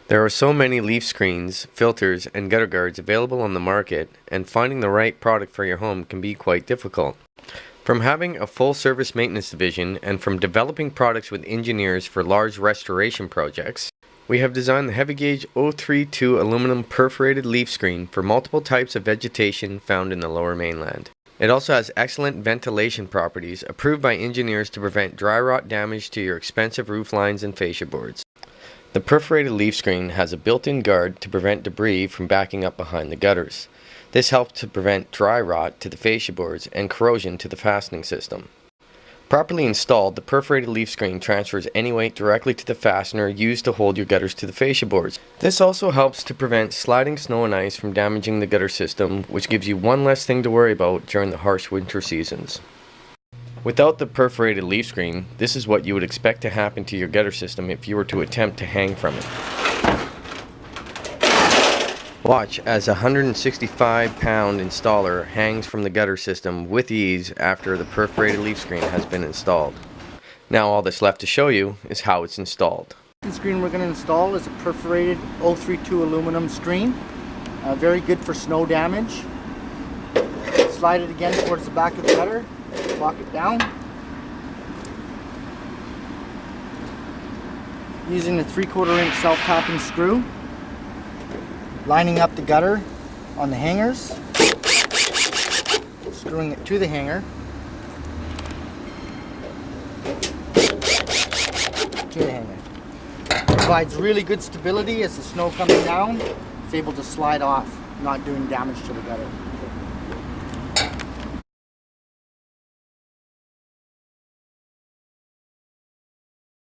There are so many leaf screens, filters, and gutter guards available on the market, and finding the right product for your home can be quite difficult. From having a full service maintenance division and from developing products with engineers for large restoration projects, we have designed the heavy gauge 032 aluminum perforated leaf screen for multiple types of vegetation found in the Lower Mainland. It also has excellent ventilation properties approved by engineers to prevent dry rot damage to your expensive roof lines and fascia boards. The perforated leaf screen has a built-in guard to prevent debris from backing up behind the gutters. This helps to prevent dry rot to the fascia boards and corrosion to the fastening system. Properly installed, the perforated leaf screen transfers any weight directly to the fastener used to hold your gutters to the fascia boards. This also helps to prevent sliding snow and ice from damaging the gutter system, which gives you one less thing to worry about during the harsh winter seasons. Without the perforated leaf screen, this is what you would expect to happen to your gutter system if you were to attempt to hang from it. Watch as a 165-pound installer hangs from the gutter system with ease after the perforated leaf screen has been installed. Now all that's left to show you is how it's installed. The screen we're going to install is a perforated 032 aluminum screen. Very good for snow damage. Slide it again towards the back of the gutter. Lock it down. Using a 3/4 inch self-tapping screw. Lining up the gutter on the hangers. Screwing it to the hanger. To the hanger. Provides really good stability as the snow comes down. It's able to slide off, not doing damage to the gutter.